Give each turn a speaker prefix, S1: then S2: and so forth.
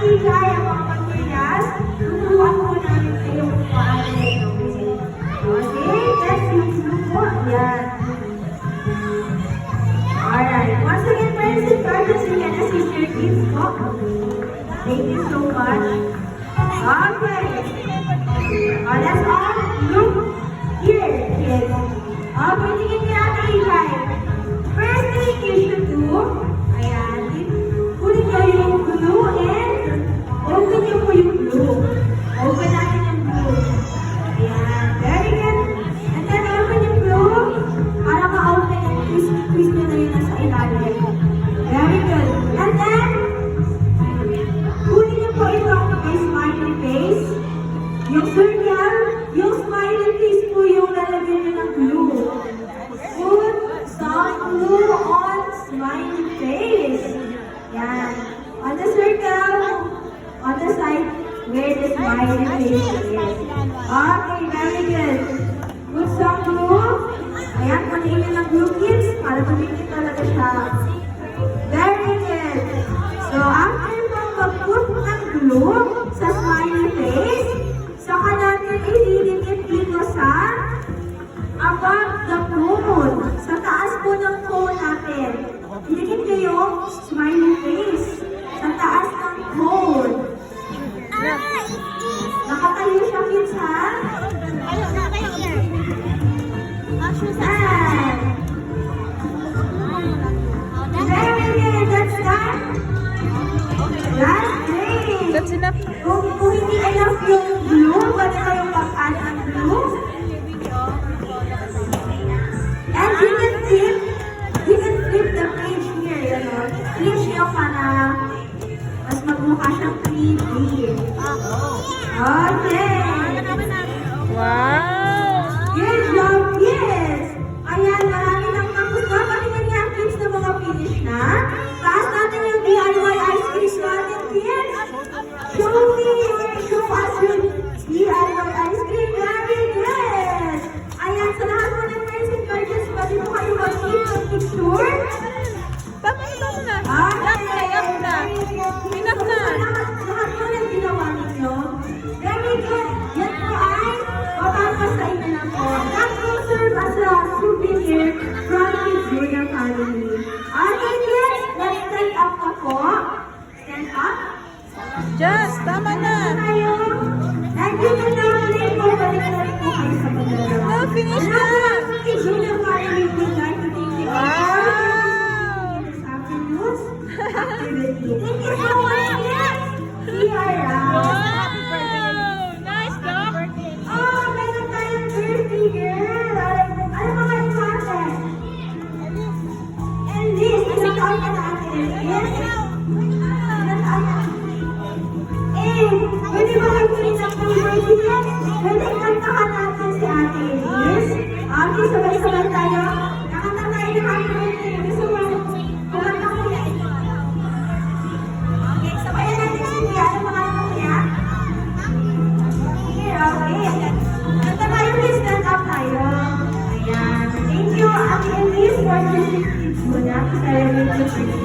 S1: Igay ang mga materials, tuturuan po namin kayo kung paano ito. Okay, let's use glue po. Yan. Alright. Once again, friends and guardians, you can assist your kids po. Thank you so much. Okay. Let's all look here, kids. Okay, tingin niya Ate Igay. First thing you should do, ayan, kunin niyo yung glue and open niyo po yung glue. Open natin yung glue. Ayan, very good. And then open yung glue para ma-open and twist nyo na yun nasa ilalim. Very good. And then, kunin niyo po itong may smiley face. Yung circle, yung smiley face po yung lalagyan niyo ng glue. Put some glue on smiley face. Yan. On the circle, on the side where the smiley face is. Okay, very good. Put some glue. Ayan, paniin nyo ng glue kids para tumikit talaga siya. Very good. So, after pang mag-put ng glue sa smiley face, saka natin ididikit dito sa above the cone. Sa taas po ng cone natin. Idikit nyo yung smiley face. Sa taas ng cone. Nakatayo siya kids ha? Very good. That's done. That's great.
S2: That's enough.
S1: Kung hindi enough yung glue, pwede kayong mag-add ng glue. And you can flip the page here, you know. Flip siya para mas magmukha siyang 3D. Okay.
S2: Wow!
S1: Good job, yes! Ayan, marami nang tapos na. Patingin niya ang clips na mga finish na. Taas natin yung DIY ice cream natin, kids. Show us yung DIY ice cream. Very good! Ayan, sa lahat mo ng friends and guardians, pwede mo kayo mag-keep ng picture.
S2: Tama na.
S1: Okay.
S2: Enough na.
S1: Lahat mo ng ginawa ninyo. Very good. Yan po ay papapasain na lang po. That will serve as a souvenir from his junior family. Okay, kids, let's stand up na po. Stand up.
S2: Just, tama na.
S1: Tayo. And you can now play po. Balik na rin po kayo sa pagdalawa.
S2: No, finish na.
S1: His junior family would like to thank you.
S2: Wow.
S1: This afternoon's activity. Thank you so much, kids. We are
S2: Wow! Nice job.
S1: Oh, meron tayong birthday girl. Ano mga natin? And this, ilang taon ka natin? Yes? Ilang taon ka? Eh, pwede ba kayo rin ang birthday girl? Pwede kantahan natin si Ate Elise. Okay, sabay-sabay tayo. Nakanta tayo ng happy birthday. Gusto mo, kumanta ko yan. Okay, sabayan natin si Kuya. Ano mga ano Kuya? Okay. Kanta tayo, please stand up tayo. Ayan. Thank you, Ate Elise, for this gift muna to celebrate the birthday.